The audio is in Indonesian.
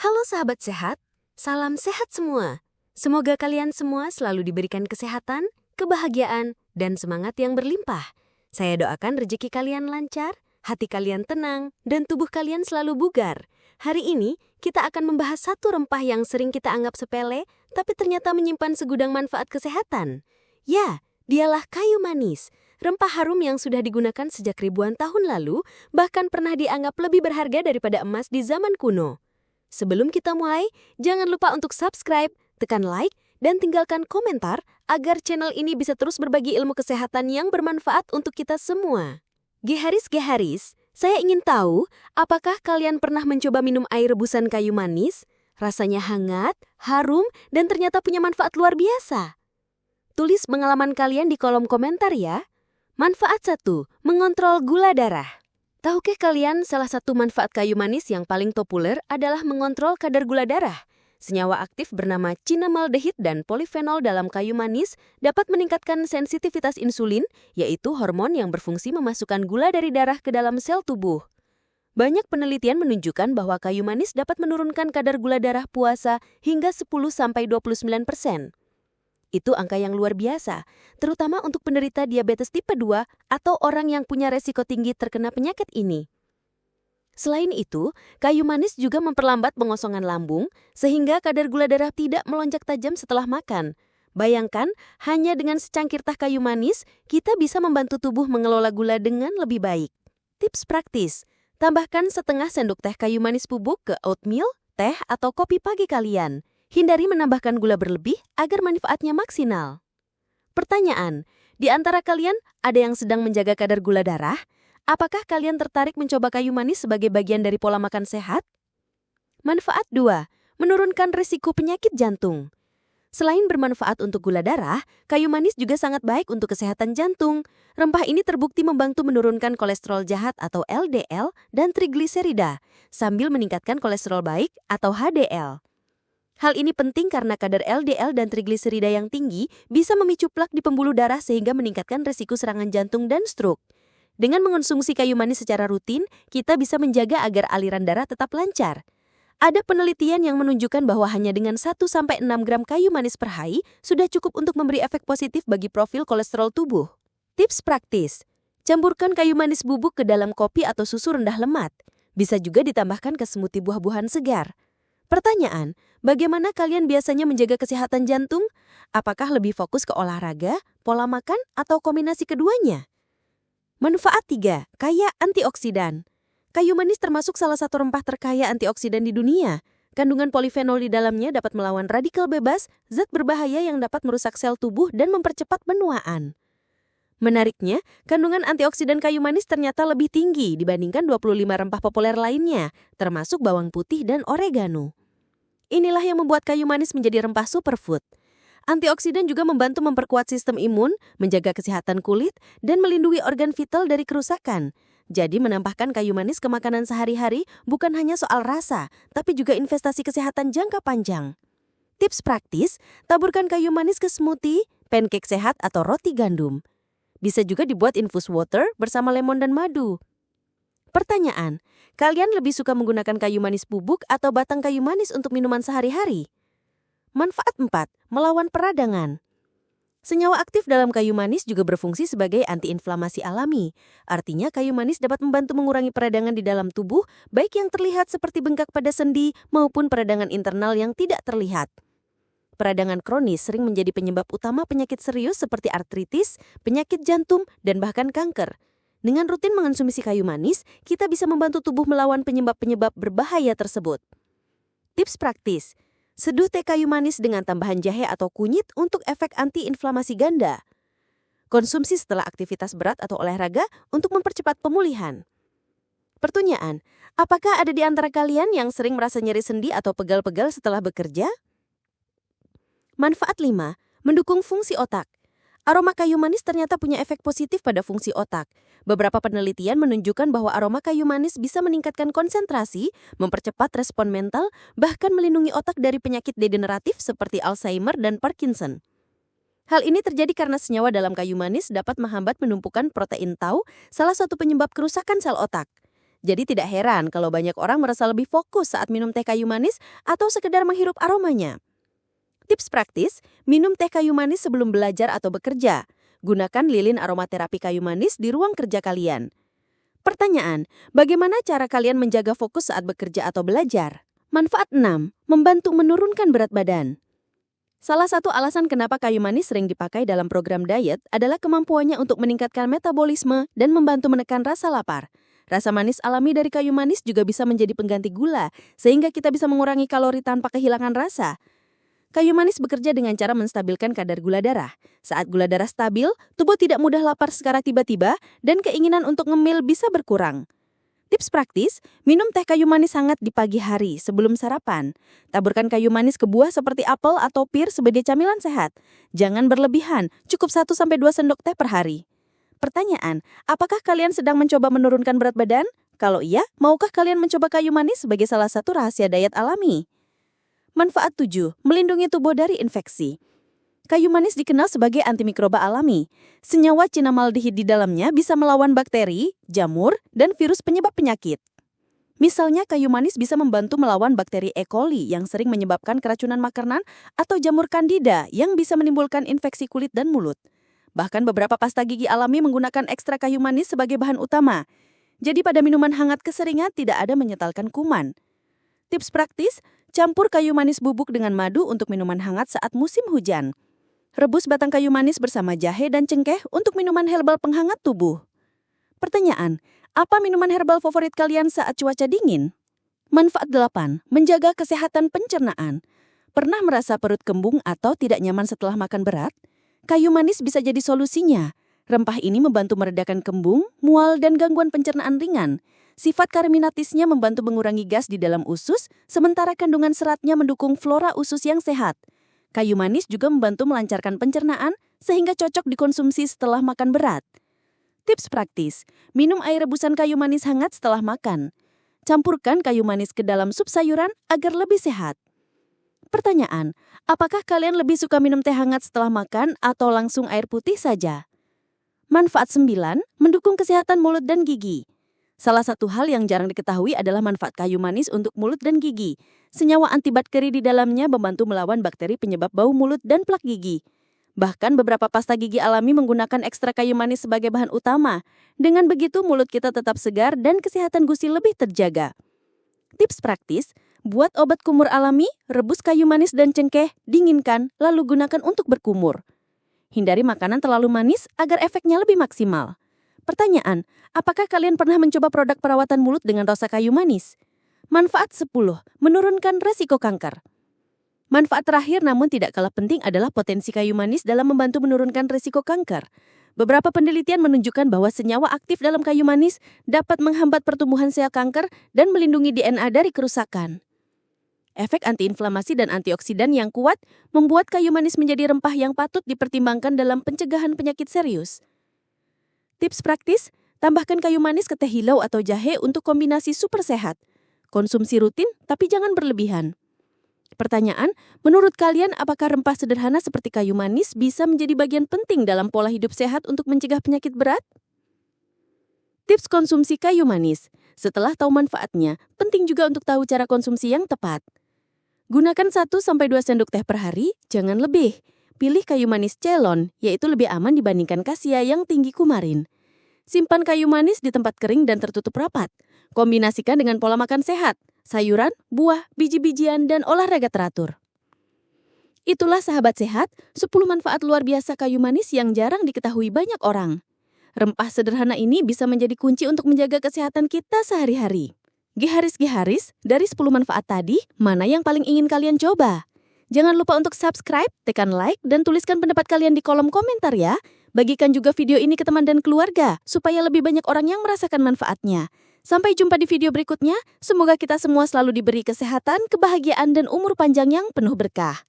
Halo sahabat sehat, salam sehat semua. Semoga kalian semua selalu diberikan kesehatan, kebahagiaan, dan semangat yang berlimpah. Saya doakan rezeki kalian lancar, hati kalian tenang, dan tubuh kalian selalu bugar. Hari ini, kita akan membahas satu rempah yang sering kita anggap sepele, tapi ternyata menyimpan segudang manfaat kesehatan. Ya, dialah kayu manis. Rempah harum yang sudah digunakan sejak ribuan tahun lalu, bahkan pernah dianggap lebih berharga daripada emas di zaman kuno. Sebelum kita mulai, jangan lupa untuk subscribe, tekan like, dan tinggalkan komentar agar channel ini bisa terus berbagi ilmu kesehatan yang bermanfaat untuk kita semua. Geharis, saya ingin tahu, apakah kalian pernah mencoba minum air rebusan kayu manis? Rasanya hangat, harum, dan ternyata punya manfaat luar biasa. Tulis pengalaman kalian di kolom komentar ya. Manfaat 1. Mengontrol gula darah. Tahukah kalian salah satu manfaat kayu manis yang paling populer adalah mengontrol kadar gula darah? Senyawa aktif bernama cinamaldehid dan polifenol dalam kayu manis dapat meningkatkan sensitivitas insulin, yaitu hormon yang berfungsi memasukkan gula dari darah ke dalam sel tubuh. Banyak penelitian menunjukkan bahwa kayu manis dapat menurunkan kadar gula darah puasa hingga 10-29%. Itu angka yang luar biasa, terutama untuk penderita diabetes tipe 2 atau orang yang punya resiko tinggi terkena penyakit ini. Selain itu, kayu manis juga memperlambat pengosongan lambung, sehingga kadar gula darah tidak melonjak tajam setelah makan. Bayangkan, hanya dengan secangkir teh kayu manis, kita bisa membantu tubuh mengelola gula dengan lebih baik. Tips praktis, tambahkan setengah sendok teh kayu manis bubuk ke oatmeal, teh, atau kopi pagi kalian. Hindari menambahkan gula berlebih agar manfaatnya maksimal. Pertanyaan, di antara kalian ada yang sedang menjaga kadar gula darah? Apakah kalian tertarik mencoba kayu manis sebagai bagian dari pola makan sehat? Manfaat 2. Menurunkan risiko penyakit jantung. Selain bermanfaat untuk gula darah, kayu manis juga sangat baik untuk kesehatan jantung. Rempah ini terbukti membantu menurunkan kolesterol jahat atau LDL dan trigliserida, sambil meningkatkan kolesterol baik atau HDL. Hal ini penting karena kadar LDL dan trigliserida yang tinggi bisa memicu plak di pembuluh darah sehingga meningkatkan risiko serangan jantung dan stroke. Dengan mengonsumsi kayu manis secara rutin, kita bisa menjaga agar aliran darah tetap lancar. Ada penelitian yang menunjukkan bahwa hanya dengan 1-6 gram kayu manis per hari sudah cukup untuk memberi efek positif bagi profil kolesterol tubuh. Tips praktis, campurkan kayu manis bubuk ke dalam kopi atau susu rendah lemak. Bisa juga ditambahkan ke smoothie buah-buahan segar. Pertanyaan, bagaimana kalian biasanya menjaga kesehatan jantung? Apakah lebih fokus ke olahraga, pola makan, atau kombinasi keduanya? Manfaat 3. Kaya antioksidan. Kayu manis termasuk salah satu rempah terkaya antioksidan di dunia. Kandungan polifenol di dalamnya dapat melawan radikal bebas, zat berbahaya yang dapat merusak sel tubuh dan mempercepat penuaan. Menariknya, kandungan antioksidan kayu manis ternyata lebih tinggi dibandingkan 25 rempah populer lainnya, termasuk bawang putih dan oregano. Inilah yang membuat kayu manis menjadi rempah superfood. Antioksidan juga membantu memperkuat sistem imun, menjaga kesehatan kulit, dan melindungi organ vital dari kerusakan. Jadi menambahkan kayu manis ke makanan sehari-hari bukan hanya soal rasa, tapi juga investasi kesehatan jangka panjang. Tips praktis, taburkan kayu manis ke smoothie, pancake sehat, atau roti gandum. Bisa juga dibuat infus water bersama lemon dan madu. Pertanyaan, kalian lebih suka menggunakan kayu manis bubuk atau batang kayu manis untuk minuman sehari-hari? Manfaat 4. Melawan peradangan. Senyawa aktif dalam kayu manis juga berfungsi sebagai antiinflamasi alami. Artinya kayu manis dapat membantu mengurangi peradangan di dalam tubuh, baik yang terlihat seperti bengkak pada sendi maupun peradangan internal yang tidak terlihat. Peradangan kronis sering menjadi penyebab utama penyakit serius seperti artritis, penyakit jantung, dan bahkan kanker. Dengan rutin mengonsumsi kayu manis, kita bisa membantu tubuh melawan penyebab-penyebab berbahaya tersebut. Tips praktis, seduh teh kayu manis dengan tambahan jahe atau kunyit untuk efek antiinflamasi ganda. Konsumsi setelah aktivitas berat atau olahraga untuk mempercepat pemulihan. Pertanyaan, apakah ada di antara kalian yang sering merasa nyeri sendi atau pegal-pegal setelah bekerja? Manfaat 5. Mendukung fungsi otak. Aroma kayu manis ternyata punya efek positif pada fungsi otak. Beberapa penelitian menunjukkan bahwa aroma kayu manis bisa meningkatkan konsentrasi, mempercepat respon mental, bahkan melindungi otak dari penyakit degeneratif seperti Alzheimer dan Parkinson. Hal ini terjadi karena senyawa dalam kayu manis dapat menghambat penumpukan protein tau, salah satu penyebab kerusakan sel otak. Jadi tidak heran kalau banyak orang merasa lebih fokus saat minum teh kayu manis atau sekedar menghirup aromanya. Tips praktis, minum teh kayu manis sebelum belajar atau bekerja. Gunakan lilin aromaterapi kayu manis di ruang kerja kalian. Pertanyaan, bagaimana cara kalian menjaga fokus saat bekerja atau belajar? Manfaat 6, membantu menurunkan berat badan. Salah satu alasan kenapa kayu manis sering dipakai dalam program diet adalah kemampuannya untuk meningkatkan metabolisme dan membantu menekan rasa lapar. Rasa manis alami dari kayu manis juga bisa menjadi pengganti gula, sehingga kita bisa mengurangi kalori tanpa kehilangan rasa. Kayu manis bekerja dengan cara menstabilkan kadar gula darah. Saat gula darah stabil, tubuh tidak mudah lapar secara tiba-tiba dan keinginan untuk ngemil bisa berkurang. Tips praktis, minum teh kayu manis hangat di pagi hari sebelum sarapan. Taburkan kayu manis ke buah seperti apel atau pir sebagai camilan sehat. Jangan berlebihan, cukup 1-2 sendok teh per hari. Pertanyaan, apakah kalian sedang mencoba menurunkan berat badan? Kalau iya, maukah kalian mencoba kayu manis sebagai salah satu rahasia diet alami? Manfaat 7, melindungi tubuh dari infeksi. Kayu manis dikenal sebagai antimikroba alami. Senyawa cinamaldehid di dalamnya bisa melawan bakteri, jamur, dan virus penyebab penyakit. Misalnya, kayu manis bisa membantu melawan bakteri E. coli yang sering menyebabkan keracunan makanan atau jamur candida yang bisa menimbulkan infeksi kulit dan mulut. Bahkan beberapa pasta gigi alami menggunakan ekstrak kayu manis sebagai bahan utama. Jadi pada minuman hangat keseringan tidak ada menyetalkan kuman. Tips praktis, campur kayu manis bubuk dengan madu untuk minuman hangat saat musim hujan. Rebus batang kayu manis bersama jahe dan cengkeh untuk minuman herbal penghangat tubuh. Pertanyaan, apa minuman herbal favorit kalian saat cuaca dingin? Manfaat 8, menjaga kesehatan pencernaan. Pernah merasa perut kembung atau tidak nyaman setelah makan berat? Kayu manis bisa jadi solusinya. Rempah ini membantu meredakan kembung, mual, dan gangguan pencernaan ringan. Sifat karminatisnya membantu mengurangi gas di dalam usus, sementara kandungan seratnya mendukung flora usus yang sehat. Kayu manis juga membantu melancarkan pencernaan sehingga cocok dikonsumsi setelah makan berat. Tips praktis, minum air rebusan kayu manis hangat setelah makan. Campurkan kayu manis ke dalam sup sayuran agar lebih sehat. Pertanyaan, apakah kalian lebih suka minum teh hangat setelah makan atau langsung air putih saja? Manfaat 9, mendukung kesehatan mulut dan gigi. Salah satu hal yang jarang diketahui adalah manfaat kayu manis untuk mulut dan gigi. Senyawa antibakteri di dalamnya membantu melawan bakteri penyebab bau mulut dan plak gigi. Bahkan beberapa pasta gigi alami menggunakan ekstrak kayu manis sebagai bahan utama. Dengan begitu mulut kita tetap segar dan kesehatan gusi lebih terjaga. Tips praktis, buat obat kumur alami, rebus kayu manis dan cengkeh, dinginkan, lalu gunakan untuk berkumur. Hindari makanan terlalu manis agar efeknya lebih maksimal. Pertanyaan, apakah kalian pernah mencoba produk perawatan mulut dengan rosa kayu manis? Manfaat 10, menurunkan resiko kanker. Manfaat terakhir namun tidak kalah penting adalah potensi kayu manis dalam membantu menurunkan resiko kanker. Beberapa penelitian menunjukkan bahwa senyawa aktif dalam kayu manis dapat menghambat pertumbuhan sel kanker dan melindungi DNA dari kerusakan. Efek antiinflamasi dan antioksidan yang kuat membuat kayu manis menjadi rempah yang patut dipertimbangkan dalam pencegahan penyakit serius. Tips praktis, tambahkan kayu manis ke teh hilau atau jahe untuk kombinasi super sehat. Konsumsi rutin, tapi jangan berlebihan. Pertanyaan, menurut kalian apakah rempah sederhana seperti kayu manis bisa menjadi bagian penting dalam pola hidup sehat untuk mencegah penyakit berat? Tips konsumsi kayu manis. Setelah tahu manfaatnya, penting juga untuk tahu cara konsumsi yang tepat. Gunakan 1-2 sendok teh per hari, jangan lebih. Pilih kayu manis Ceylon, yaitu lebih aman dibandingkan Cassia yang tinggi kumarin. Simpan kayu manis di tempat kering dan tertutup rapat. Kombinasikan dengan pola makan sehat, sayuran, buah, biji-bijian, dan olahraga teratur. Itulah sahabat sehat, 10 manfaat luar biasa kayu manis yang jarang diketahui banyak orang. Rempah sederhana ini bisa menjadi kunci untuk menjaga kesehatan kita sehari-hari. Giharis, dari 10 manfaat tadi, mana yang paling ingin kalian coba? Jangan lupa untuk subscribe, tekan like, dan tuliskan pendapat kalian di kolom komentar ya. Bagikan juga video ini ke teman dan keluarga, supaya lebih banyak orang yang merasakan manfaatnya. Sampai jumpa di video berikutnya, semoga kita semua selalu diberi kesehatan, kebahagiaan, dan umur panjang yang penuh berkah.